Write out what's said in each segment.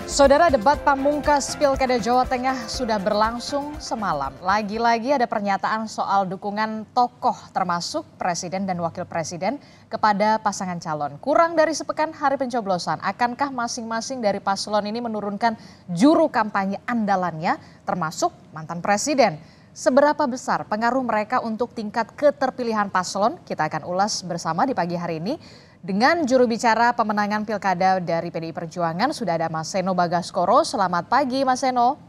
Saudara, debat pamungkas Pilkada Jawa Tengah sudah berlangsung semalam. Lagi-lagi ada pernyataan soal dukungan tokoh termasuk Presiden dan Wakil Presiden kepada pasangan calon. Kurang dari sepekan hari pencoblosan, akankah masing-masing dari paslon ini menurunkan juru kampanye andalannya termasuk mantan Presiden? Seberapa besar pengaruh mereka untuk tingkat keterpilihan paslon? Kita akan ulas bersama di pagi hari ini. Dengan juru bicara pemenangan pilkada dari PDI Perjuangan sudah ada Mas Seno Bagaskoro. Selamat pagi Mas Seno.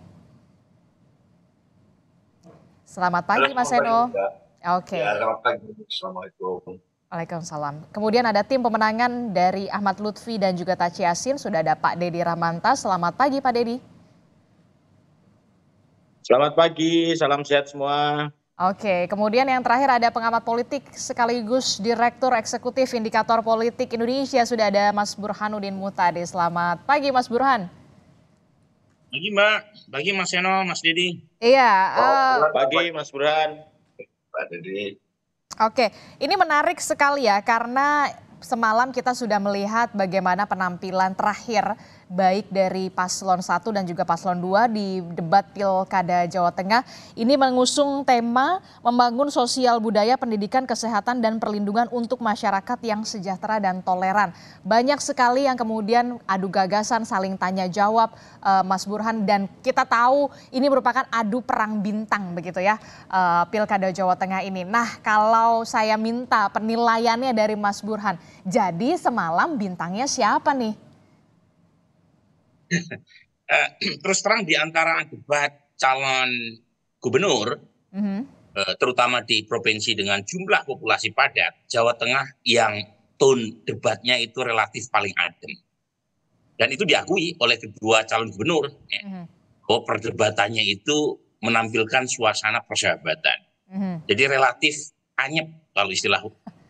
Selamat pagi Mas Seno. Oke. Ya, selamat pagi. Assalamualaikum. Waalaikumsalam. Kemudian ada tim pemenangan dari Ahmad Lutfi dan juga Taci Yasin. Sudah ada Pak Dedi Rahmanta. Selamat pagi Pak Dedi. Selamat pagi, salam sehat semua. Oke, kemudian yang terakhir ada pengamat politik sekaligus Direktur Eksekutif Indikator Politik Indonesia. Sudah ada Mas Burhanuddin Muhtadi. Selamat pagi Mas Burhan. Pagi Mbak, pagi Mas Seno, Mas Dedi. Iya. Selamat pagi Mas Burhan. Pak Dedi. Oke, ini menarik sekali ya karena semalam kita sudah melihat bagaimana penampilan terakhir baik dari paslon 1 dan juga paslon 2 di debat Pilkada Jawa Tengah. Ini mengusung tema membangun sosial budaya, pendidikan, kesehatan, dan perlindungan untuk masyarakat yang sejahtera dan toleran. Banyak sekali yang kemudian adu gagasan, saling tanya jawab, Mas Burhan, dan kita tahu ini merupakan adu perang bintang begitu ya, Pilkada Jawa Tengah ini. Nah, kalau saya minta penilaiannya dari Mas Burhan, jadi semalam bintangnya siapa nih? Terus terang di antara debat calon gubernur, terutama di provinsi dengan jumlah populasi padat, Jawa Tengah yang tone debatnya itu relatif paling adem. Dan itu diakui oleh kedua calon gubernur, bahwa perdebatannya itu menampilkan suasana persahabatan. Jadi relatif anyep kalau istilah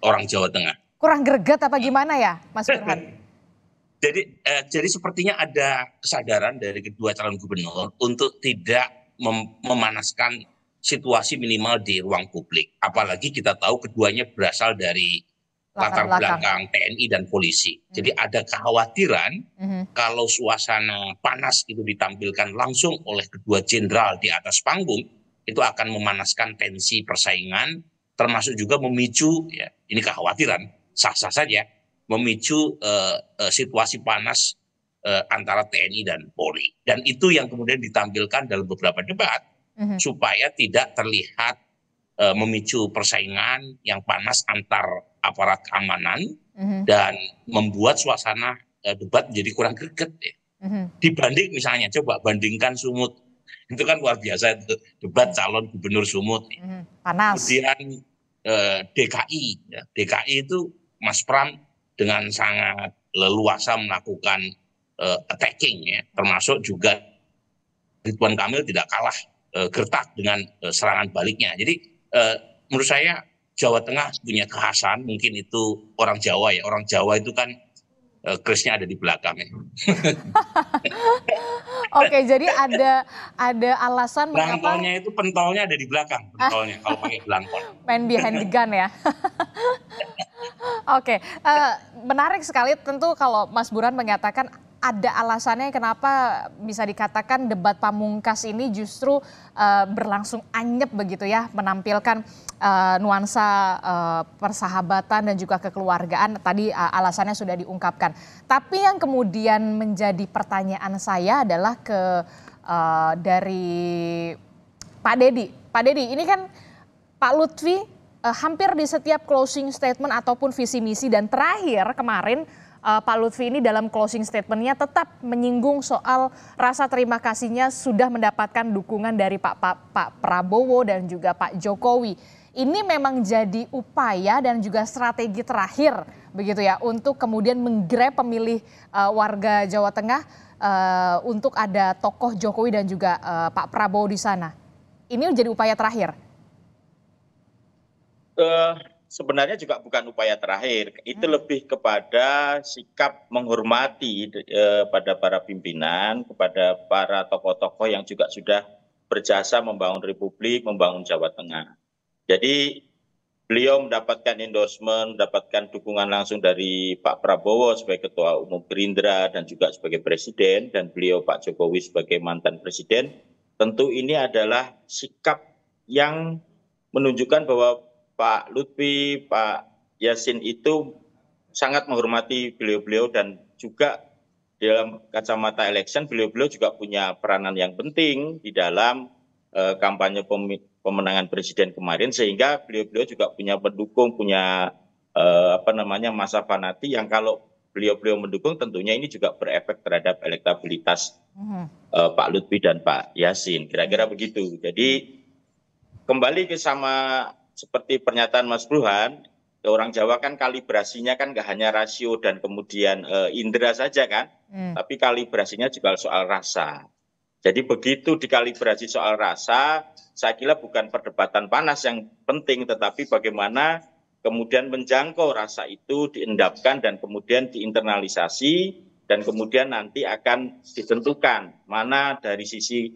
orang Jawa Tengah. Kurang greget apa gimana ya, Mas Burhan? Jadi sepertinya ada kesadaran dari kedua calon gubernur untuk tidak memanaskan situasi minimal di ruang publik. Apalagi kita tahu keduanya berasal dari latar belakang TNI dan polisi. Jadi ada kekhawatiran kalau suasana panas itu ditampilkan langsung oleh kedua jenderal di atas panggung, itu akan memanaskan tensi persaingan, termasuk juga memicu, ya ini kekhawatiran, sah-sah saja, memicu situasi panas antara TNI dan Polri. Dan itu yang kemudian ditampilkan dalam beberapa debat supaya tidak terlihat memicu persaingan yang panas antar aparat keamanan dan membuat suasana debat menjadi kurang greget. Dibanding misalnya, coba bandingkan Sumut. Itu kan luar biasa itu, debat calon gubernur Sumut. Panas. Kemudian DKI. Ya, DKI itu Mas Pram dengan sangat leluasa melakukan attacking, ya, termasuk juga Ridwan Kamil tidak kalah gertak dengan serangan baliknya. Jadi menurut saya Jawa Tengah punya kekhasan, mungkin itu orang Jawa ya, orang Jawa itu kan kerisnya ada di belakang. Ya. Oke, jadi ada alasan mengapa pentolnya ada di belakang, pentolnya kalau pakai belangkon. Main behind the gun ya. Oke, menarik sekali tentu kalau Mas Burhan mengatakan ada alasannya kenapa bisa dikatakan debat pamungkas ini justru berlangsung anyep begitu ya, menampilkan nuansa persahabatan dan juga kekeluargaan. Tadi alasannya sudah diungkapkan. Tapi yang kemudian menjadi pertanyaan saya adalah dari Pak Dedi. Pak Dedi, ini kan Pak Lutfi hampir di setiap closing statement ataupun visi misi, dan terakhir kemarin Pak Lutfi ini dalam closing statementnya tetap menyinggung soal rasa terima kasihnya sudah mendapatkan dukungan dari Pak Prabowo dan juga Pak Jokowi. Ini memang jadi upaya dan juga strategi terakhir begitu ya untuk kemudian menggrab pemilih warga Jawa Tengah untuk ada tokoh Jokowi dan juga Pak Prabowo di sana. Ini menjadi upaya terakhir. Sebenarnya juga bukan upaya terakhir, itu lebih kepada sikap menghormati pada para pimpinan, kepada para tokoh-tokoh yang juga sudah berjasa membangun Republik, membangun Jawa Tengah. Jadi beliau mendapatkan endorsement, mendapatkan dukungan langsung dari Pak Prabowo sebagai Ketua Umum Gerindra dan juga sebagai Presiden, dan beliau Pak Jokowi sebagai mantan Presiden, tentu ini adalah sikap yang menunjukkan bahwa Pak Lutfi, Pak Yasin itu sangat menghormati beliau-beliau, dan juga dalam kacamata election beliau-beliau juga punya peranan yang penting di dalam kampanye pemenangan presiden kemarin, sehingga beliau-beliau juga punya pendukung, punya masa fanati yang kalau beliau-beliau mendukung tentunya ini juga berefek terhadap elektabilitas Pak Lutfi dan Pak Yasin, kira-kira begitu. Jadi kembali ke sama seperti pernyataan Mas Burhan, orang Jawa kan kalibrasinya kan nggak hanya rasio dan kemudian indera saja kan, tapi kalibrasinya juga soal rasa. Jadi begitu dikalibrasi soal rasa, saya kira bukan perdebatan panas yang penting, tetapi bagaimana kemudian menjangkau rasa itu, diendapkan dan kemudian diinternalisasi, dan kemudian nanti akan ditentukan mana dari sisi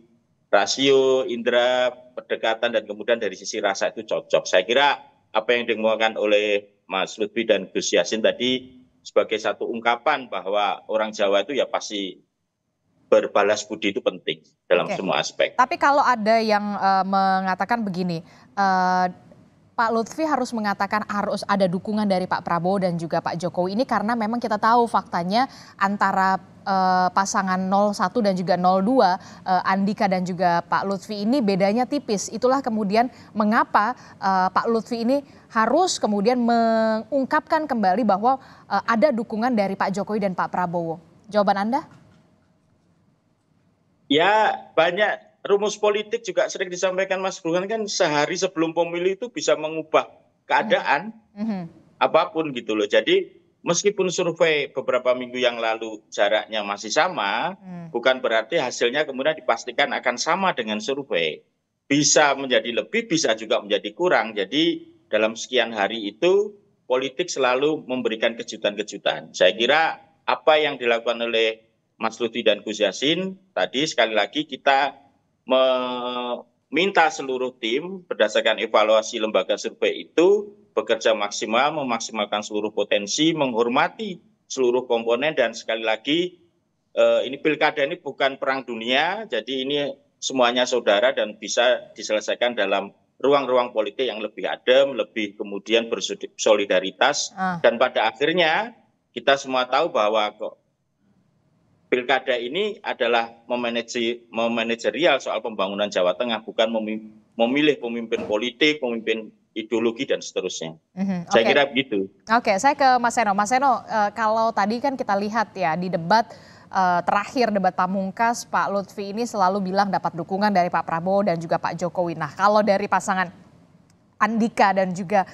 rasio, indera, pendekatan, dan kemudian dari sisi rasa itu cocok. Saya kira apa yang dikemukakan oleh Mas Lutfi dan Gus Yassin tadi sebagai satu ungkapan bahwa orang Jawa itu ya pasti berbalas budi itu penting dalam semua aspek. Tapi kalau ada yang mengatakan begini, Pak Lutfi harus mengatakan harus ada dukungan dari Pak Prabowo dan juga Pak Jokowi ini karena memang kita tahu faktanya antara pasangan 01 dan juga 02, Andika dan juga Pak Lutfi ini bedanya tipis. Itulah kemudian mengapa Pak Lutfi ini harus kemudian mengungkapkan kembali bahwa ada dukungan dari Pak Jokowi dan Pak Prabowo. Jawaban Anda? Ya, banyak rumus politik juga sering disampaikan Mas Burhan, kan sehari sebelum pemilu itu bisa mengubah keadaan apapun gitu loh. Jadi meskipun survei beberapa minggu yang lalu jaraknya masih sama, bukan berarti hasilnya kemudian dipastikan akan sama dengan survei. Bisa menjadi lebih, bisa juga menjadi kurang. Jadi dalam sekian hari itu politik selalu memberikan kejutan-kejutan. Saya kira apa yang dilakukan oleh Mas Lutfi dan Gus Yassin tadi, sekali lagi kita meminta seluruh tim berdasarkan evaluasi lembaga survei itu bekerja maksimal, memaksimalkan seluruh potensi, menghormati seluruh komponen, dan sekali lagi ini pilkada ini bukan perang dunia, jadi ini semuanya saudara dan bisa diselesaikan dalam ruang-ruang politik yang lebih adem, lebih kemudian bersolidaritas, dan pada akhirnya kita semua tahu bahwa pilkada ini adalah memanajerial soal pembangunan Jawa Tengah, bukan memilih pemimpin politik, pemimpin ideologi dan seterusnya. Saya kira begitu. Oke, saya ke Mas Seno. Mas Seno, kalau tadi kan kita lihat ya di debat terakhir, debat pamungkas, Pak Lutfi ini selalu bilang dapat dukungan dari Pak Prabowo dan juga Pak Jokowi. Nah, kalau dari pasangan Andika dan juga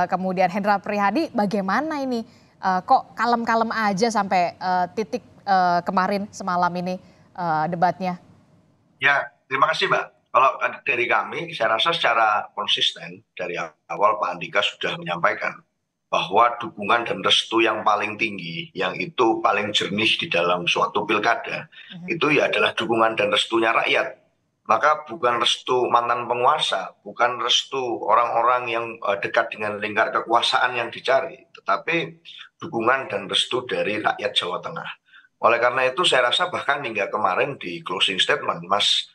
kemudian Hendra Prihadi, bagaimana ini? Kok kalem-kalem aja sampai titik kemarin semalam ini debatnya? Ya, terima kasih Mbak. Kalau dari kami, saya rasa secara konsisten dari awal Pak Andika sudah menyampaikan bahwa dukungan dan restu yang paling tinggi, yang itu paling jernih di dalam suatu pilkada, itu ya adalah dukungan dan restunya rakyat. Maka bukan restu mantan penguasa, bukan restu orang-orang yang dekat dengan lingkar kekuasaan yang dicari, tetapi dukungan dan restu dari rakyat Jawa Tengah. Oleh karena itu saya rasa bahkan hingga kemarin di closing statement Mas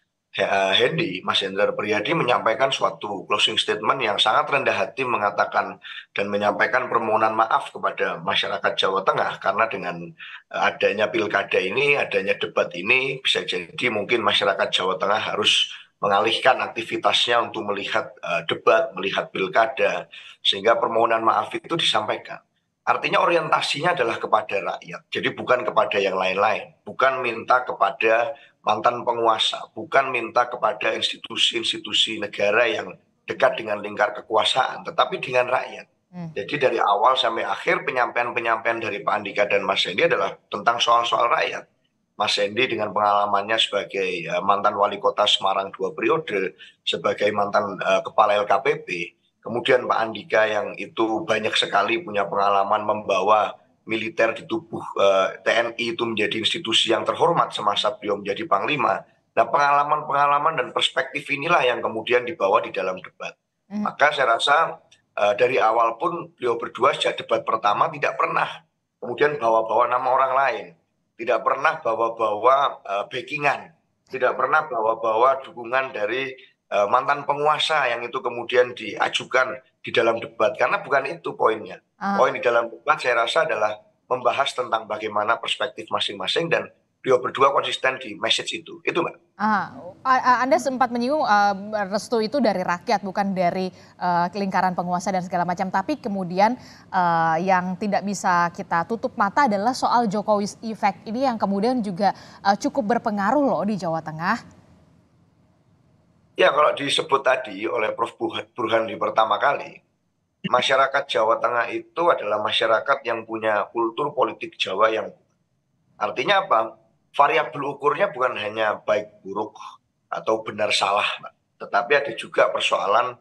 Hendra Prihadi menyampaikan suatu closing statement yang sangat rendah hati, mengatakan dan menyampaikan permohonan maaf kepada masyarakat Jawa Tengah karena dengan adanya pilkada ini, adanya debat ini, bisa jadi mungkin masyarakat Jawa Tengah harus mengalihkan aktivitasnya untuk melihat debat, melihat pilkada, sehingga permohonan maaf itu disampaikan. Artinya orientasinya adalah kepada rakyat, jadi bukan kepada yang lain-lain, bukan minta kepada mantan penguasa, bukan minta kepada institusi-institusi negara yang dekat dengan lingkar kekuasaan, tetapi dengan rakyat. Jadi dari awal sampai akhir penyampaian-penyampaian dari Pak Andika dan Mas Hendi adalah tentang soal-soal rakyat. Mas Hendi dengan pengalamannya sebagai mantan wali kota Semarang 2 periode, sebagai mantan kepala LKPP, kemudian Pak Andika yang itu banyak sekali punya pengalaman membawa militer di tubuh TNI itu menjadi institusi yang terhormat semasa beliau menjadi Panglima. Nah, pengalaman-pengalaman dan perspektif inilah yang kemudian dibawa di dalam debat. Maka saya rasa dari awal pun beliau berdua sejak debat pertama tidak pernah kemudian bawa-bawa nama orang lain, tidak pernah bawa-bawa backingan, tidak pernah bawa-bawa dukungan dari mantan penguasa yang itu kemudian diajukan di dalam debat, karena bukan itu poinnya. Poin di dalam debat saya rasa adalah membahas tentang bagaimana perspektif masing-masing, dan beliau berdua konsisten di message itu Mbak. Anda sempat menyinggung restu itu dari rakyat, bukan dari lingkaran penguasa dan segala macam. Tapi kemudian yang tidak bisa kita tutup mata adalah soal Jokowi's effect ini yang kemudian juga cukup berpengaruh loh di Jawa Tengah. Ya, kalau disebut tadi oleh Prof. Burhan di pertama kali, masyarakat Jawa Tengah itu adalah masyarakat yang punya kultur politik Jawa yang artinya apa? Variabel ukurnya bukan hanya baik buruk atau benar salah, tetapi ada juga persoalan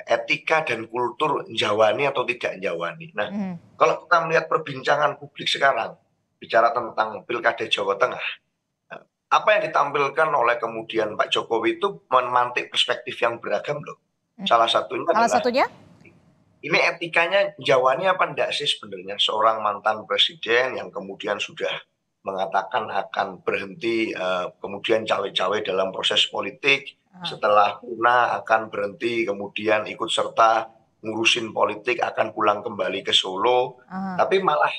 etika dan kultur Jawani atau tidak Jawani. Nah, kalau kita melihat perbincangan publik sekarang, bicara tentang Pilkada Jawa Tengah, apa yang ditampilkan oleh kemudian Pak Jokowi itu memantik perspektif yang beragam loh. Salah satunya ini etikanya Jawani apa enggak sih sebenarnya seorang mantan presiden yang kemudian sudah mengatakan akan berhenti kemudian cawe-cawe dalam proses politik, setelah punah akan berhenti kemudian ikut serta ngurusin politik, akan pulang kembali ke Solo, tapi malah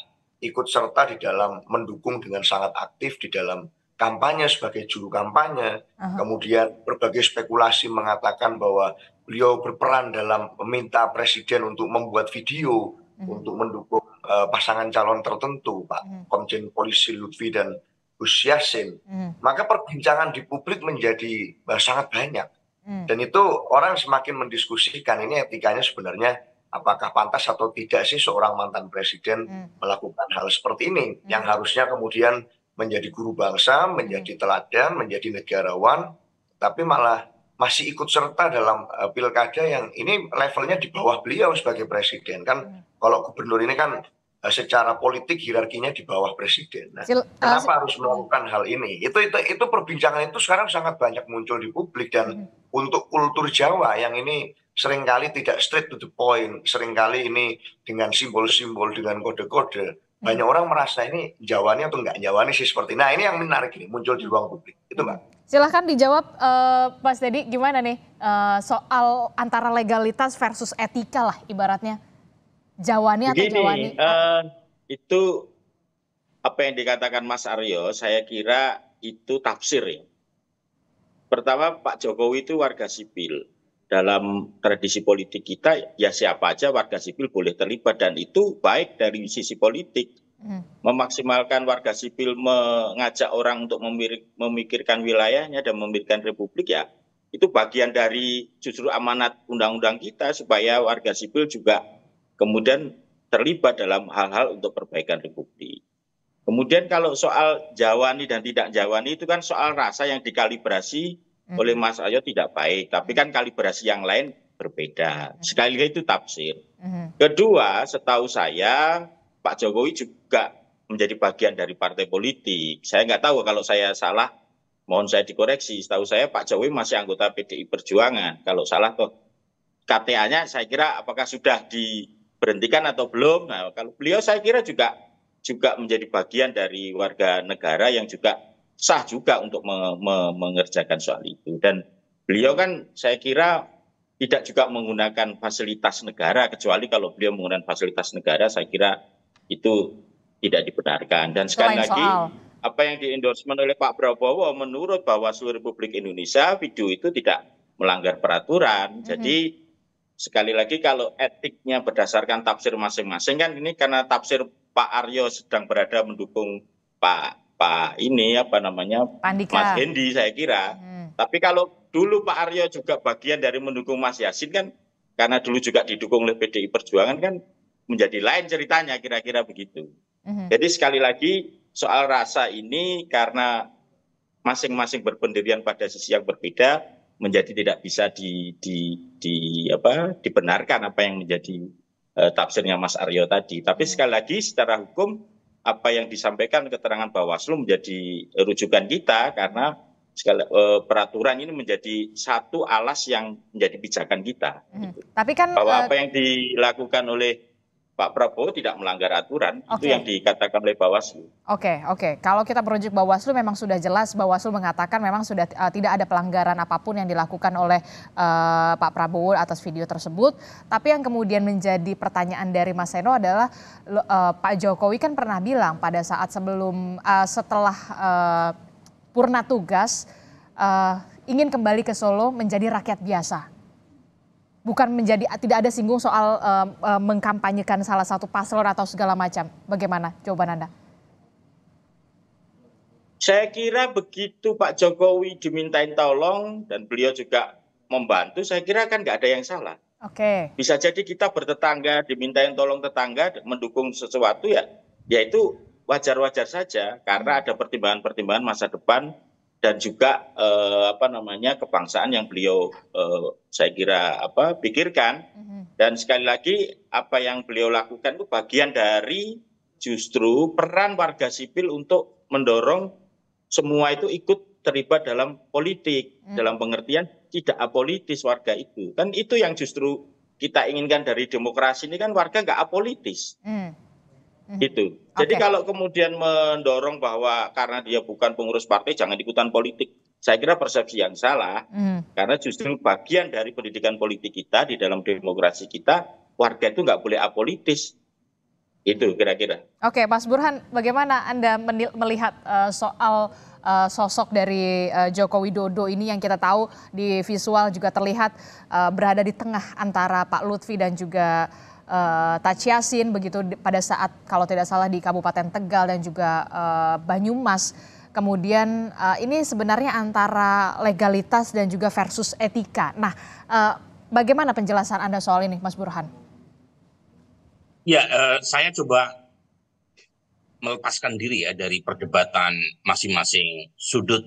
ikut serta di dalam mendukung dengan sangat aktif di dalam kampanye sebagai juru kampanye, kemudian berbagai spekulasi mengatakan bahwa beliau berperan dalam meminta presiden untuk membuat video untuk mendukung pasangan calon tertentu, Pak Komjen Polisi Lutfi dan Gus Yassin. Maka perbincangan di publik menjadi sangat banyak. Dan itu orang semakin mendiskusikan ini etikanya sebenarnya apakah pantas atau tidak sih seorang mantan presiden melakukan hal seperti ini, yang harusnya kemudian menjadi guru bangsa, menjadi teladan, menjadi negarawan, tapi malah masih ikut serta dalam pilkada yang ini levelnya di bawah beliau sebagai presiden. Kan kalau gubernur ini kan secara politik hierarkinya di bawah presiden. Nah, kenapa harus melakukan hal ini? Itu perbincangan itu sekarang sangat banyak muncul di publik, dan untuk kultur Jawa yang ini seringkali tidak straight to the point, seringkali ini dengan simbol-simbol, dengan kode-kode. Banyak orang merasa ini Jawani atau enggak Jawani sih seperti. Nah, ini yang menarik ini muncul di ruang publik. Itu Mbak. Silahkan dijawab Mas Dedi, gimana nih soal antara legalitas versus etika lah ibaratnya. Jawani atau Jawani? Itu apa yang dikatakan Mas Aryo, saya kira itu tafsir ya. Pertama, Pak Jokowi itu warga sipil. Dalam tradisi politik kita, ya siapa aja warga sipil boleh terlibat, dan itu baik dari sisi politik. Memaksimalkan warga sipil mengajak orang untuk memikirkan wilayahnya dan memikirkan republik, ya itu bagian dari justru amanat undang-undang kita supaya warga sipil juga kemudian terlibat dalam hal-hal untuk perbaikan republik. Kemudian kalau soal Jawani dan tidak Jawani itu kan soal rasa yang dikalibrasi oleh Mas Aryo tidak baik, tapi kan kalibrasi yang lain berbeda. Sekali lagi itu tafsir. Kedua, setahu saya Pak Jokowi juga menjadi bagian dari partai politik. Saya nggak tahu, kalau saya salah mohon saya dikoreksi. Setahu saya Pak Jokowi masih anggota PDI Perjuangan. Kalau salah toh KTA-nya saya kira apakah sudah diberhentikan atau belum. Nah, kalau beliau saya kira juga menjadi bagian dari warga negara yang juga sah juga untuk mengerjakan soal itu. Dan beliau kan saya kira tidak juga menggunakan fasilitas negara, kecuali kalau beliau menggunakan fasilitas negara saya kira itu tidak dibenarkan. Dan sekali lagi apa yang di-endorsement oleh Pak Prabowo menurut Bawaslu Republik Indonesia, video itu tidak melanggar peraturan. Jadi sekali lagi kalau etiknya berdasarkan tafsir masing-masing, kan ini karena tafsir Pak Aryo sedang berada mendukung Pak ini apa namanya Mas Hendi saya kira. Tapi kalau dulu Pak Aryo juga bagian dari mendukung Mas Yassin, kan karena dulu juga didukung oleh PDI Perjuangan, kan menjadi lain ceritanya, kira-kira begitu. Jadi sekali lagi soal rasa ini karena masing-masing berpendirian pada sisi yang berbeda menjadi tidak bisa dibenarkan apa yang menjadi tafsirnya Mas Aryo tadi. Tapi sekali lagi secara hukum apa yang disampaikan keterangan Bawaslu menjadi rujukan kita, karena peraturan ini menjadi satu alas yang menjadi pijakan kita. Tapi kan bahwa apa yang dilakukan oleh Pak Prabowo tidak melanggar aturan, itu yang dikatakan oleh Bawaslu. Oke. Kalau kita merujuk Bawaslu memang sudah jelas, Bawaslu mengatakan memang sudah tidak ada pelanggaran apapun yang dilakukan oleh Pak Prabowo atas video tersebut. Tapi yang kemudian menjadi pertanyaan dari Mas Seno adalah Pak Jokowi kan pernah bilang pada saat setelah purna tugas ingin kembali ke Solo menjadi rakyat biasa. Bukan tidak ada singgung soal mengkampanyekan salah satu paslon atau segala macam. Bagaimana jawaban Anda? Saya kira begitu Pak Jokowi dimintain tolong dan beliau juga membantu, saya kira kan nggak ada yang salah. Bisa jadi kita bertetangga, dimintain tolong tetangga, mendukung sesuatu ya itu wajar-wajar saja karena ada pertimbangan-pertimbangan masa depan dan juga kebangsaan yang beliau saya kira pikirkan. Dan sekali lagi apa yang beliau lakukan itu bagian dari justru peran warga sipil untuk mendorong semua itu ikut terlibat dalam politik, dalam pengertian tidak apolitis warga itu. Kan itu yang justru kita inginkan dari demokrasi ini, kan warga nggak apolitis. Gitu. Jadi kalau kemudian mendorong bahwa karena dia bukan pengurus partai jangan ikutan politik, saya kira persepsi yang salah. Karena justru bagian dari pendidikan politik kita di dalam demokrasi kita, warga itu nggak boleh apolitis. Itu kira-kira. Oke, Mas Burhan, bagaimana Anda melihat soal sosok dari Joko Widodo ini yang kita tahu di visual juga terlihat berada di tengah antara Pak Lutfi dan juga Taci Yassin begitu pada saat kalau tidak salah di Kabupaten Tegal dan juga Banyumas. Kemudian ini sebenarnya antara legalitas dan juga versus etika. Nah, bagaimana penjelasan Anda soal ini, Mas Burhan? Ya, saya coba melepaskan diri ya dari perdebatan masing-masing sudut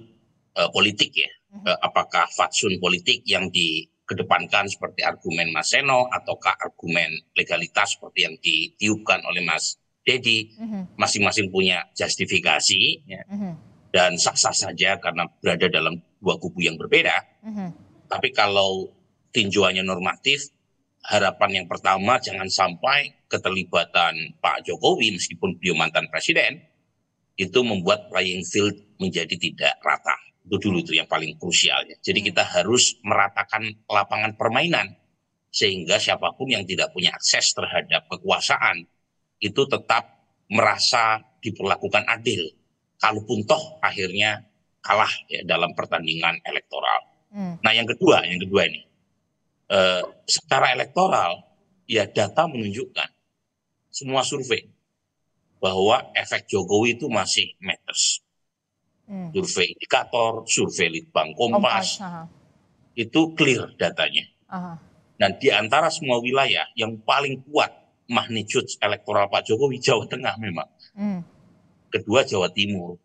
politik ya. Apakah fatsun politik yang dikedepankan seperti argumen Mas Seno ataukah argumen legalitas seperti yang ditiupkan oleh Mas Dedi. Masing-masing punya justifikasi ya. Dan sah-sah saja karena berada dalam dua kubu yang berbeda. Tapi kalau tinjauannya normatif, harapan yang pertama jangan sampai keterlibatan Pak Jokowi meskipun beliau mantan presiden itu membuat playing field menjadi tidak rata. Itu dulu itu yang paling krusial ya. Jadi kita harus meratakan lapangan permainan sehingga siapapun yang tidak punya akses terhadap kekuasaan itu tetap merasa diperlakukan adil. Kalaupun toh akhirnya kalah ya dalam pertandingan elektoral. Nah yang kedua ini. Secara elektoral, ya data menunjukkan semua survei bahwa efek Jokowi itu masih matters. Survei indikator, survei Litbang Kompas, itu clear datanya. Dan di antara semua wilayah yang paling kuat magnitude elektoral Pak Jokowi, Jawa Tengah memang. Kedua Jawa Timur.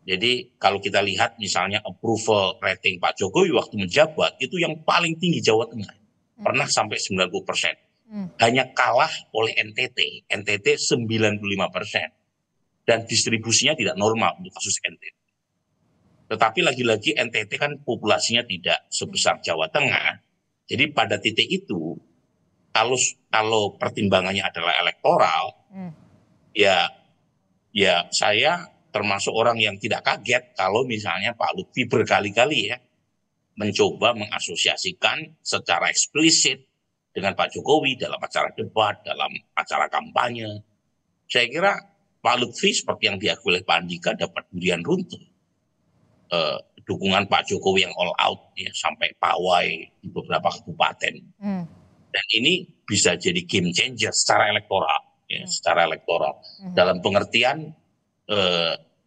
Jadi kalau kita lihat misalnya approval rating Pak Jokowi waktu menjabat itu yang paling tinggi Jawa Tengah. Pernah sampai 90%. Hanya kalah oleh NTT. NTT 95%. Dan distribusinya tidak normal untuk kasus NTT. Tetapi lagi-lagi NTT kan populasinya tidak sebesar Jawa Tengah. Jadi pada titik itu kalau pertimbangannya adalah elektoral, ya saya termasuk orang yang tidak kaget kalau misalnya Pak Lutfi berkali-kali ya mencoba mengasosiasikan secara eksplisit dengan Pak Jokowi dalam acara debat, dalam acara kampanye. Saya kira Pak Lutfi seperti yang diakui oleh Pak Andika dapat durian runtuh. Dukungan Pak Jokowi yang all out ya, sampai pawai di beberapa kabupaten. Dan ini bisa jadi game changer secara elektoral. Ya, secara elektoral. Dalam pengertian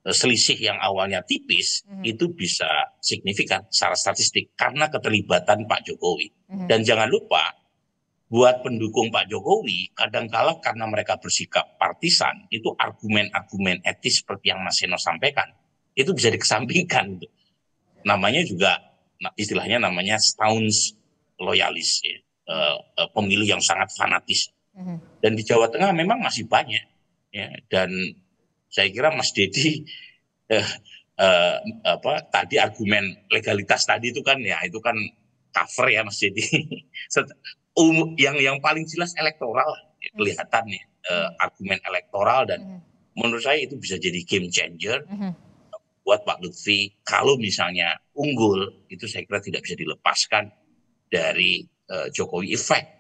selisih yang awalnya tipis itu bisa signifikan secara statistik karena keterlibatan Pak Jokowi. Dan jangan lupa buat pendukung Pak Jokowi kadangkala karena mereka bersikap partisan itu argumen-argumen etis seperti yang Mas Seno sampaikan itu bisa dikesampingkan. Namanya juga istilahnya namanya staunch loyalis ya. Pemilih yang sangat fanatis. Dan di Jawa Tengah memang masih banyak ya. Dan saya kira Mas Dedi tadi argumen legalitas tadi itu kan ya itu kan cover ya Mas Jadi. Yang paling jelas elektoral kelihatan nih argumen elektoral dan menurut saya itu bisa jadi game changer buat Pak Lutfi. Kalau misalnya unggul itu saya kira tidak bisa dilepaskan dari Jokowi effect.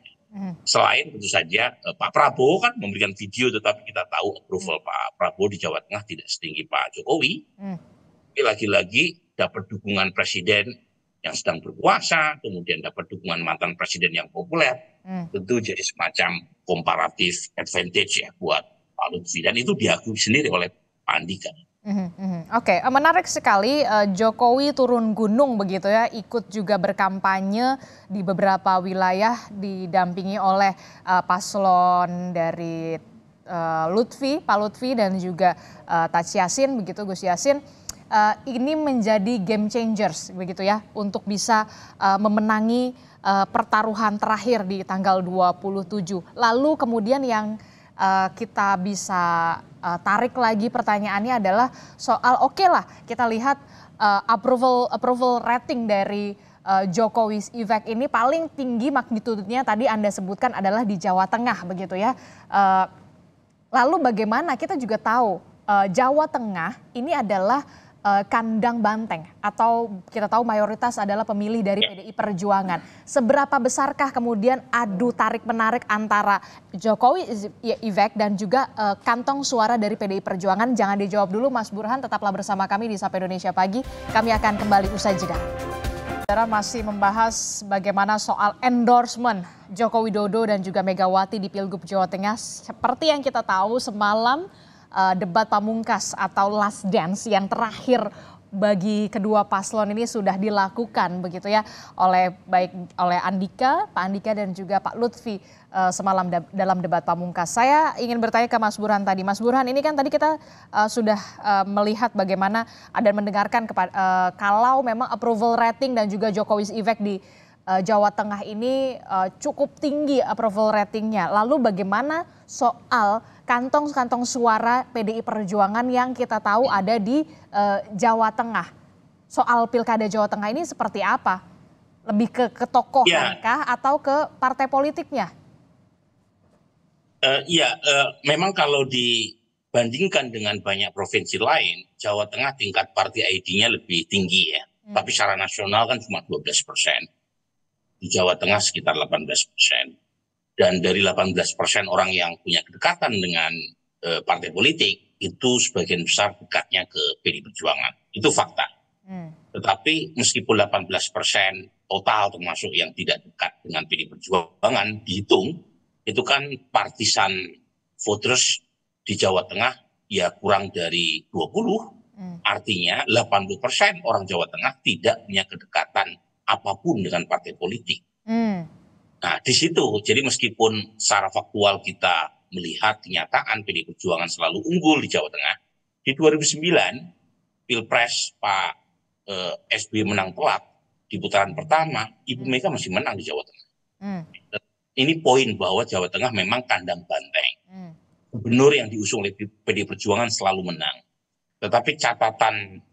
Selain tentu saja Pak Prabowo kan memberikan video, tetapi kita tahu approval Pak Prabowo di Jawa Tengah tidak setinggi Pak Jokowi. Tapi lagi-lagi dapat dukungan presiden yang sedang berkuasa, kemudian dapat dukungan mantan presiden yang populer, tentu jadi semacam comparative advantage ya buat Pak Lutfi. Dan itu diakui sendiri oleh Pak Andika. Oke, menarik sekali Jokowi turun gunung begitu ya, ikut juga berkampanye di beberapa wilayah didampingi oleh paslon dari Pak Lutfi dan juga Taci Yassin begitu, Gus Yassin. Ini menjadi game changers begitu ya untuk bisa memenangi pertaruhan terakhir di tanggal 27. Lalu kemudian yang kita bisa tarik lagi pertanyaannya adalah soal oke lah kita lihat approval rating dari Jokowi effect ini paling tinggi magnitudenya tadi Anda sebutkan adalah di Jawa Tengah begitu ya. Lalu bagaimana kita juga tahu Jawa Tengah ini adalah kandang banteng atau kita tahu mayoritas adalah pemilih dari PDI Perjuangan. Seberapa besarkah kemudian adu tarik-menarik antara Jokowi effect dan juga kantong suara dari PDI Perjuangan? Jangan dijawab dulu Mas Burhan, tetaplah bersama kami di Sapa Indonesia Pagi. Kami akan kembali usai jeda. Saudara masih membahas bagaimana soal endorsement Joko Widodo dan juga Megawati di Pilgub Jawa Tengah. Seperti yang kita tahu semalam debat pamungkas atau last dance yang terakhir bagi kedua paslon ini sudah dilakukan begitu ya oleh Pak Andika dan juga Pak Lutfi semalam dalam debat pamungkas. Saya ingin bertanya ke Mas Burhan tadi. Mas Burhan, ini kan tadi kita sudah melihat bagaimana dan mendengarkan kalau memang approval rating dan juga Jokowi effect di Jawa Tengah ini cukup tinggi approval ratingnya. Lalu bagaimana soal kantong-kantong suara PDI Perjuangan yang kita tahu ada di Jawa Tengah? Soal Pilkada Jawa Tengah ini seperti apa? Lebih ke tokohankah atau ke partai politiknya? Memang kalau dibandingkan dengan banyak provinsi lain, Jawa Tengah tingkat party ID-nya lebih tinggi ya. Tapi secara nasional kan cuma 12%. Di Jawa Tengah sekitar 18%. Dan dari 18% orang yang punya kedekatan dengan partai politik, itu sebagian besar dekatnya ke PDI Perjuangan. Itu fakta. Tetapi meskipun 18% total termasuk yang tidak dekat dengan PDI Perjuangan dihitung, itu kan partisan voters di Jawa Tengah ya kurang dari 20. Artinya 80% orang Jawa Tengah tidak punya kedekatan apapun dengan partai politik. Nah di situ, jadi meskipun secara faktual kita melihat kenyataan PDI Perjuangan selalu unggul di Jawa Tengah, di 2009 Pilpres Pak SBY menang telak di putaran pertama, Ibu Mega masih menang di Jawa Tengah. Ini poin bahwa Jawa Tengah memang kandang banteng. Gubernur yang diusung oleh PDI Perjuangan selalu menang. Tetapi catatan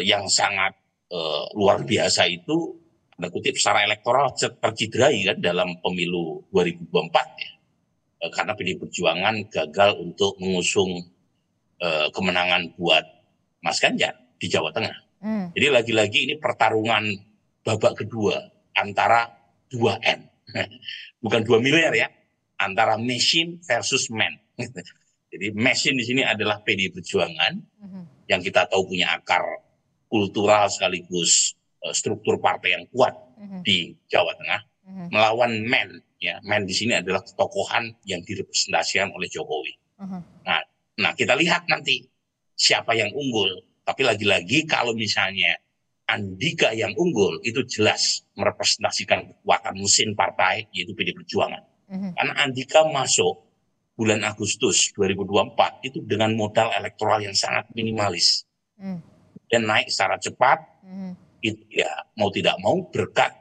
yang sangat luar biasa itu, tanda kutip secara elektoral tercidrai kan dalam pemilu 2024 ya. Karena PDI Perjuangan gagal untuk mengusung kemenangan buat Mas Ganjar di Jawa Tengah. Jadi lagi-lagi ini pertarungan babak kedua antara 2M. Bukan 2 miliar ya, antara machine versus man. Jadi machine di sini adalah PDI Perjuangan yang kita tahu punya akar kultural sekaligus struktur partai yang kuat di Jawa Tengah, melawan man ya. Man di sini adalah ketokohan yang direpresentasikan oleh Jokowi. Nah kita lihat nanti siapa yang unggul. Tapi lagi-lagi kalau misalnya Andika yang unggul, itu jelas merepresentasikan kekuatan mesin partai yaitu PDI Perjuangan. Karena Andika masuk bulan Agustus 2024 itu dengan modal elektoral yang sangat minimalis dan naik secara cepat. Itu ya mau tidak mau berkat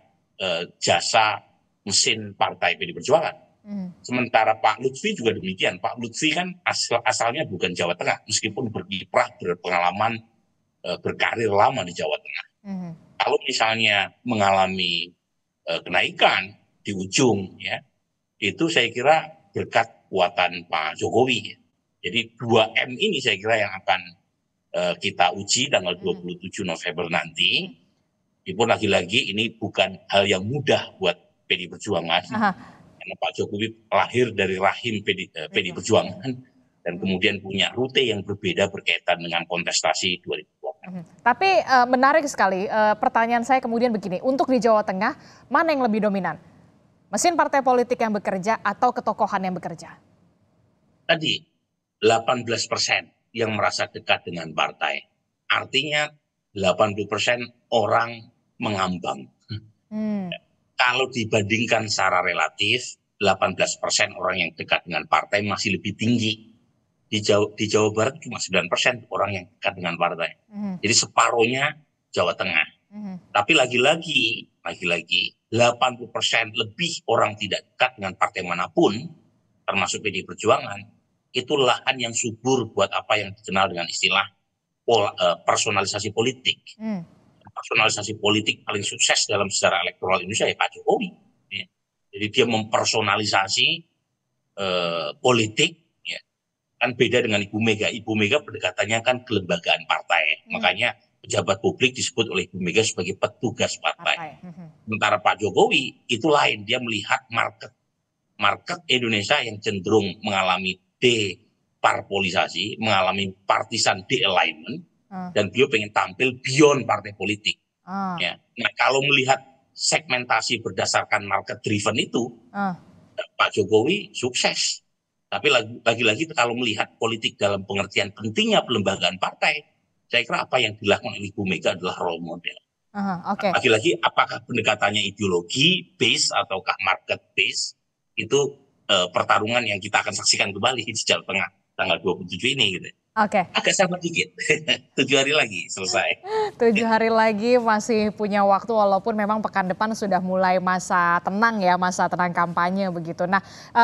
jasa mesin partai PDI Perjuangan. Sementara Pak Lutfi juga demikian. Pak Lutfi kan asalnya bukan Jawa Tengah, meskipun berkiprah berpengalaman berkarir lama di Jawa Tengah. Kalau misalnya mengalami kenaikan di ujung, ya, itu saya kira berkat kekuatan Pak Jokowi. Jadi 2M ini saya kira yang akan kita uji tanggal 27 November nanti. Walaupun lagi-lagi ini bukan hal yang mudah buat PDI Perjuangan. Karena Pak Jokowi lahir dari rahim PDI Perjuangan dan kemudian punya rute yang berbeda berkaitan dengan kontestasi 2024. Tapi menarik sekali, pertanyaan saya kemudian begini, untuk di Jawa Tengah, mana yang lebih dominan? Mesin partai politik yang bekerja atau ketokohan yang bekerja? Tadi 18% yang merasa dekat dengan partai. Artinya 80% orang mengambang. Kalau dibandingkan secara relatif, 18% orang yang dekat dengan partai masih lebih tinggi. Di Jawa Barat cuma 9% orang yang dekat dengan partai. Jadi separuhnya Jawa Tengah. Tapi lagi-lagi 80% lebih orang tidak dekat dengan partai manapun, termasuk PDI Perjuangan, itu lahan yang subur buat apa yang dikenal dengan istilah personalisasi politik. Personalisasi politik paling sukses dalam sejarah elektoral Indonesia ya Pak Jokowi. Ya. Jadi dia mempersonalisasi politik, ya. Kan beda dengan Ibu Mega. Ibu Mega pendekatannya kan kelembagaan partai. Makanya pejabat publik disebut oleh Ibu Mega sebagai petugas partai. Sementara Pak Jokowi itu lain, dia melihat market Indonesia yang cenderung mengalami deparpolisasi, mengalami partisan de-alignment. Dan beliau pengen tampil beyond partai politik. Ya. Nah kalau melihat segmentasi berdasarkan market driven itu, Pak Jokowi sukses. Tapi lagi-lagi kalau melihat politik dalam pengertian pentingnya pelembagaan partai, saya kira apa yang dilakukan oleh Ibu Mega adalah role model. Lagi-lagi apakah pendekatannya ideologi base ataukah market base, itu pertarungan yang kita akan saksikan kembali di Jawa Tengah tanggal 27 ini gitu. Agak sabar dikit, 7 hari lagi selesai. 7 hari lagi masih punya waktu walaupun memang pekan depan sudah mulai masa tenang ya, masa tenang kampanye begitu. Nah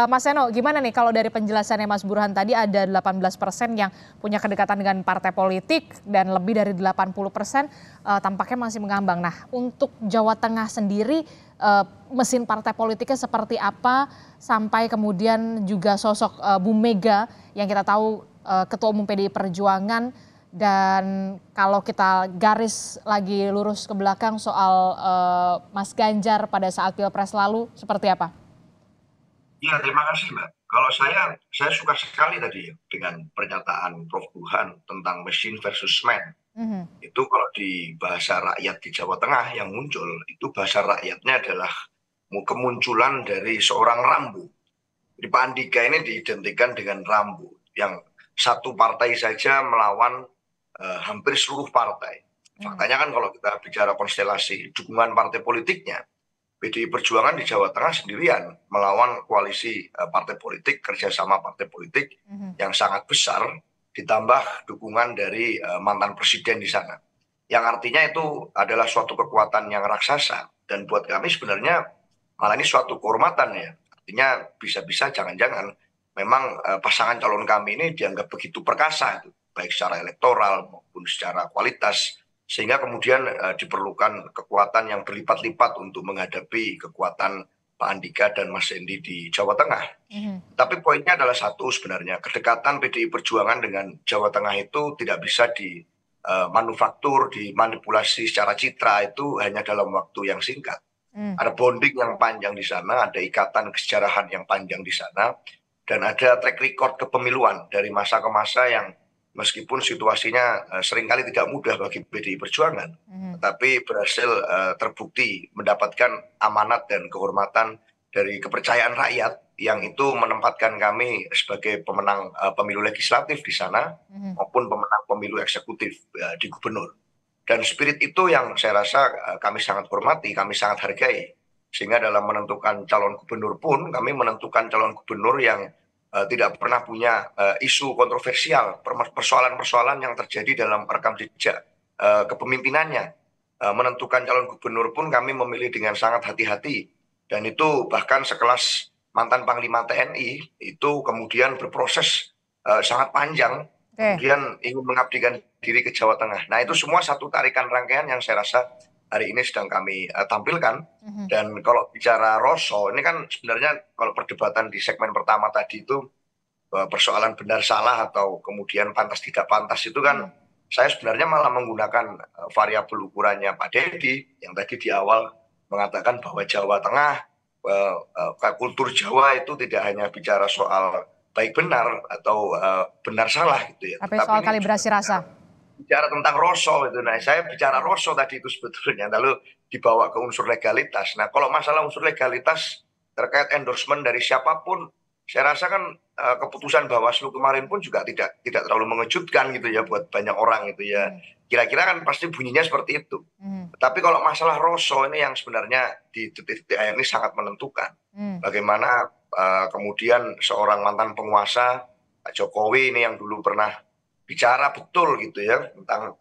Mas Seno gimana nih kalau dari penjelasannya Mas Burhan tadi ada 18% yang punya kedekatan dengan partai politik dan lebih dari 80% tampaknya masih mengambang. Nah untuk Jawa Tengah sendiri mesin partai politiknya seperti apa sampai kemudian juga sosok Bu Mega yang kita tahu Ketua Umum PDI Perjuangan, dan kalau kita garis lagi lurus ke belakang soal Mas Ganjar pada saat Pilpres lalu seperti apa? Ya terima kasih Mbak. Kalau saya suka sekali tadi dengan pernyataan Prof. Burhan tentang mesin versus man. Itu kalau di bahasa rakyat di Jawa Tengah yang muncul, itu bahasa rakyatnya adalah kemunculan dari seorang Rambo. Jadi Pak Andika ini diidentikan dengan Rambo yang satu partai saja melawan hampir seluruh partai. Faktanya kan kalau kita bicara konstelasi dukungan partai politiknya, PDI Perjuangan di Jawa Tengah sendirian melawan koalisi partai politik, kerjasama partai politik yang sangat besar, ditambah dukungan dari mantan presiden di sana. Yang artinya itu adalah suatu kekuatan yang raksasa. Dan buat kami sebenarnya malah ini suatu kehormatan ya. Artinya bisa-bisa jangan-jangan memang pasangan calon kami ini dianggap begitu perkasa, baik secara elektoral maupun secara kualitas, sehingga kemudian diperlukan kekuatan yang berlipat-lipat untuk menghadapi kekuatan Pak Andika dan Mas Hendy di Jawa Tengah. Tapi poinnya adalah satu sebenarnya, kedekatan PDI Perjuangan dengan Jawa Tengah itu tidak bisa dimanufaktur, dimanipulasi secara citra, itu hanya dalam waktu yang singkat. Ada bonding yang panjang di sana, ada ikatan kesejarahan yang panjang di sana, dan ada track record kepemiluan dari masa ke masa yang meskipun situasinya seringkali tidak mudah bagi PDI Perjuangan, tapi berhasil terbukti mendapatkan amanat dan kehormatan dari kepercayaan rakyat yang itu menempatkan kami sebagai pemenang pemilu legislatif di sana maupun pemenang pemilu eksekutif di gubernur. Dan spirit itu yang saya rasa kami sangat hormati, kami sangat hargai. Sehingga dalam menentukan calon gubernur pun kami menentukan calon gubernur yang tidak pernah punya isu kontroversial, persoalan-persoalan yang terjadi dalam rekam jejak kepemimpinannya. Menentukan calon gubernur pun kami memilih dengan sangat hati-hati. Dan itu bahkan sekelas mantan Panglima TNI itu kemudian berproses sangat panjang. Kemudian ingin mengabdikan diri ke Jawa Tengah. Nah, itu semua satu tarikan rangkaian yang saya rasa hari ini sedang kami tampilkan. Dan kalau bicara Rosso, ini kan sebenarnya kalau perdebatan di segmen pertama tadi itu persoalan benar salah atau kemudian pantas tidak pantas itu kan saya sebenarnya malah menggunakan variabel ukurannya Pak Deddy yang tadi di awal mengatakan bahwa Jawa Tengah, kultur Jawa itu tidak hanya bicara soal baik benar atau benar salah gitu ya. Tapi soal kalibrasi rasa. Bicara tentang Rosso itu, nah saya bicara Rosso tadi itu sebetulnya lalu dibawa ke unsur legalitas. Nah kalau masalah unsur legalitas terkait endorsement dari siapapun, saya rasa kan keputusan Bawaslu kemarin pun juga tidak terlalu mengejutkan gitu ya buat banyak orang gitu ya. Kira-kira kan pasti bunyinya seperti itu. Tapi kalau masalah Rosso ini yang sebenarnya di detik-detik ini sangat menentukan. Bagaimana kemudian seorang mantan penguasa Pak Jokowi ini yang dulu pernah bicara betul gitu ya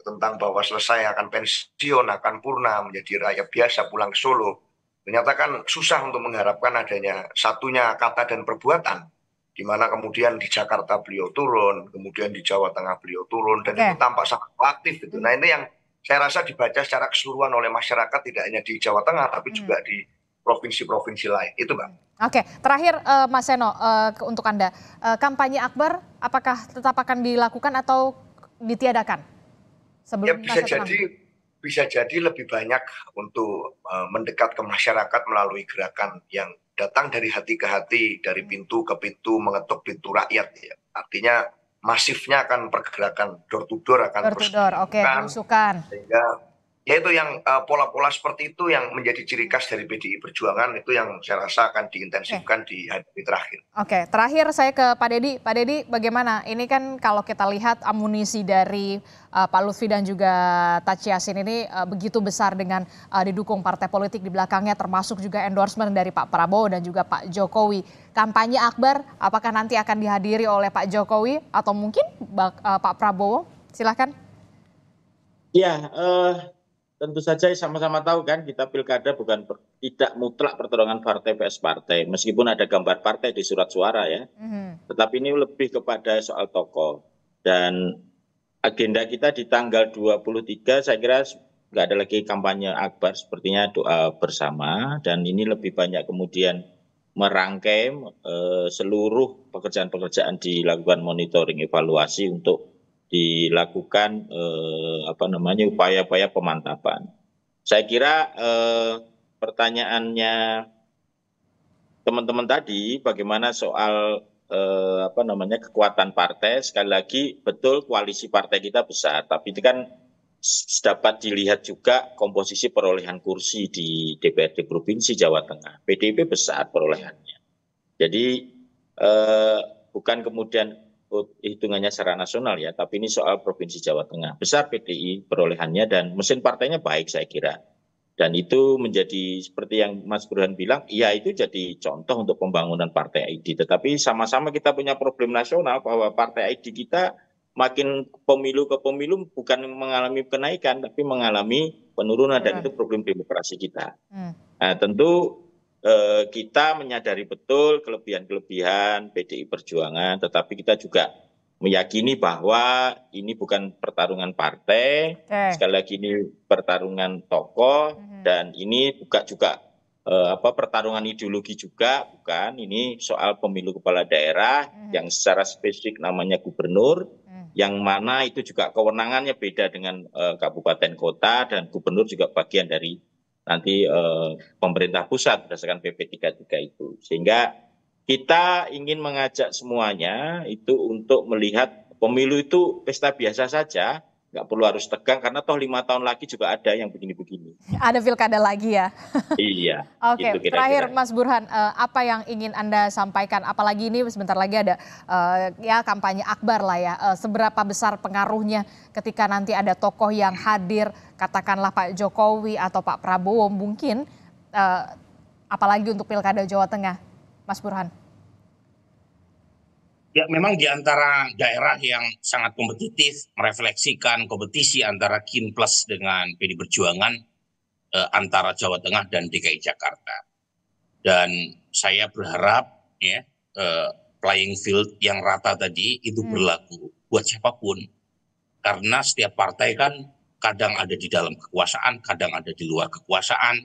tentang bahwa selesai akan pensiun, akan purna menjadi rakyat biasa pulang ke Solo. Ternyata kan susah untuk mengharapkan adanya satunya kata dan perbuatan, di mana kemudian di Jakarta beliau turun, kemudian di Jawa Tengah beliau turun, dan itu tampak sangat aktif gitu. Nah ini yang saya rasa dibaca secara keseluruhan oleh masyarakat tidak hanya di Jawa Tengah tapi juga di provinsi-provinsi lain. Itu Mbak. Oke, terakhir Mas Seno, untuk Anda, kampanye akbar apakah tetap akan dilakukan atau ditiadakan? Ya bisa jadi lebih banyak untuk mendekat ke masyarakat melalui gerakan yang datang dari hati ke hati, dari pintu ke pintu, mengetuk pintu rakyat. Ya. Artinya masifnya akan pergerakan door to door akan terus belusukan. Sehingga ya itu yang pola-pola seperti itu yang menjadi ciri khas dari PDI Perjuangan, itu yang saya rasa akan diintensifkan di hari terakhir. Oke, terakhir saya ke Pak Deddy. Pak Deddy bagaimana? Ini kan kalau kita lihat amunisi dari Pak Lutfi dan juga Taci Yassin ini begitu besar dengan didukung partai politik di belakangnya, termasuk juga endorsement dari Pak Prabowo dan juga Pak Jokowi. Kampanye akbar apakah nanti akan dihadiri oleh Pak Jokowi atau mungkin Pak Prabowo? Silakan. Ya, tentu saja sama-sama tahu kan kita pilkada bukan tidak mutlak pertarungan partai vs partai. Meskipun ada gambar partai di surat suara ya. Tetapi ini lebih kepada soal tokoh. Dan agenda kita di tanggal 23 saya kira nggak ada lagi kampanye akbar, sepertinya doa bersama. Dan ini lebih banyak kemudian merangkai seluruh pekerjaan-pekerjaan dilakukan monitoring evaluasi untuk dilakukan upaya-upaya pemantapan. Saya kira pertanyaannya teman-teman tadi bagaimana soal kekuatan partai, sekali lagi betul koalisi partai kita besar, tapi itu kan dapat dilihat juga komposisi perolehan kursi di DPRD Provinsi Jawa Tengah. PDIP besar perolehannya. Jadi bukan kemudian hitungannya secara nasional ya, tapi ini soal Provinsi Jawa Tengah. Besar PDI perolehannya dan mesin partainya baik saya kira. Dan itu menjadi seperti yang Mas Burhan bilang, ya itu jadi contoh untuk pembangunan partai ID. Tetapi sama-sama kita punya problem nasional bahwa partai ID kita makin pemilu ke pemilu bukan mengalami kenaikan, tapi mengalami penurunan dan itu problem demokrasi kita. Nah, tentu kita menyadari betul kelebihan-kelebihan PDI Perjuangan, tetapi kita juga meyakini bahwa ini bukan pertarungan partai, sekali lagi ini pertarungan tokoh, dan ini bukan juga pertarungan ideologi juga, bukan. Ini soal pemilu kepala daerah yang secara spesifik namanya gubernur, yang mana itu juga kewenangannya beda dengan kabupaten kota, dan gubernur juga bagian dari nanti pemerintah pusat berdasarkan PP 33 itu. Sehingga kita ingin mengajak semuanya itu untuk melihat pemilu itu pesta biasa saja, nggak perlu harus tegang karena toh 5 tahun lagi juga ada yang begini-begini. Ada pilkada lagi ya? Iya. Oke, gitu terakhir Mas Burhan, apa yang ingin Anda sampaikan? Apalagi ini sebentar lagi ada ya kampanye akbar lah ya. Seberapa besar pengaruhnya ketika nanti ada tokoh yang hadir, katakanlah Pak Jokowi atau Pak Prabowo mungkin, apalagi untuk pilkada Jawa Tengah, Mas Burhan? Ya memang di antara daerah yang sangat kompetitif, merefleksikan kompetisi antara Kinplus dengan PD Perjuangan, antara Jawa Tengah dan DKI Jakarta. Dan saya berharap ya playing field yang rata tadi itu berlaku buat siapapun. Karena setiap partai kan kadang ada di dalam kekuasaan, kadang ada di luar kekuasaan.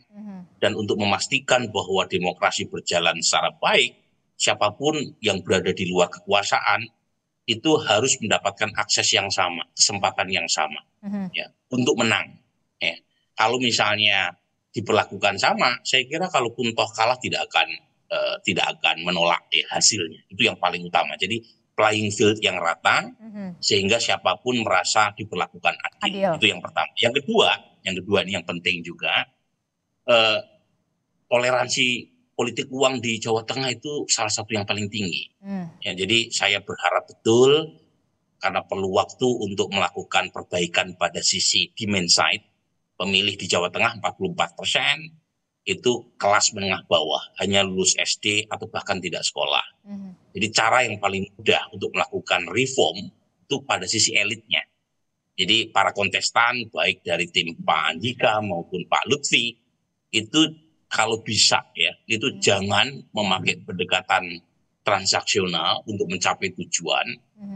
Dan untuk memastikan bahwa demokrasi berjalan secara baik, siapapun yang berada di luar kekuasaan itu harus mendapatkan akses yang sama, kesempatan yang sama ya, untuk menang. Ya. Kalau misalnya diperlakukan sama, saya kira kalaupun toh kalah tidak akan menolak hasilnya. Itu yang paling utama. Jadi playing field yang rata, sehingga siapapun merasa diperlakukan adil. Itu yang pertama. Yang kedua ini yang penting juga, toleransi politik uang di Jawa Tengah itu salah satu yang paling tinggi. Ya, jadi saya berharap betul, karena perlu waktu untuk melakukan perbaikan pada sisi demand side, pemilih di Jawa Tengah 44%, itu kelas menengah bawah, hanya lulus SD atau bahkan tidak sekolah. Jadi cara yang paling mudah untuk melakukan reform itu pada sisi elitnya. Jadi para kontestan, baik dari tim Pak Andika maupun Pak Lutfi, itu kalau bisa ya, itu jangan memakai pendekatan transaksional untuk mencapai tujuan,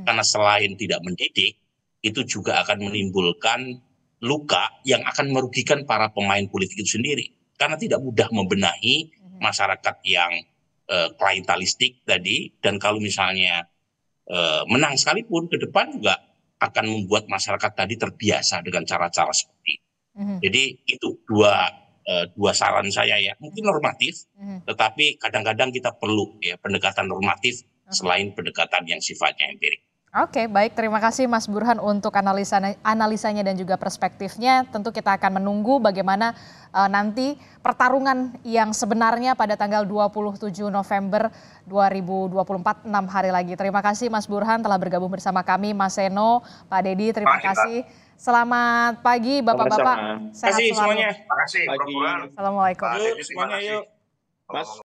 karena selain tidak mendidik, itu juga akan menimbulkan luka yang akan merugikan para pemain politik itu sendiri. Karena tidak mudah membenahi masyarakat yang klientelistik tadi, dan kalau misalnya menang sekalipun, ke depan juga akan membuat masyarakat tadi terbiasa dengan cara-cara seperti itu. Jadi itu dua saran saya ya, mungkin normatif, tetapi kadang-kadang kita perlu ya pendekatan normatif selain pendekatan yang sifatnya empirik. Oke, baik. Terima kasih Mas Burhan untuk analisanya dan juga perspektifnya. Tentu kita akan menunggu bagaimana nanti pertarungan yang sebenarnya pada tanggal 27 November 2024, 6 hari lagi. Terima kasih Mas Burhan telah bergabung bersama kami. Mas Seno, Pak Dedi, terima kasih. Selamat pagi Bapak-Bapak. Sehat selalu. Terima kasih. Pagi. Assalamualaikum. Yuk semuanya yuk. Mas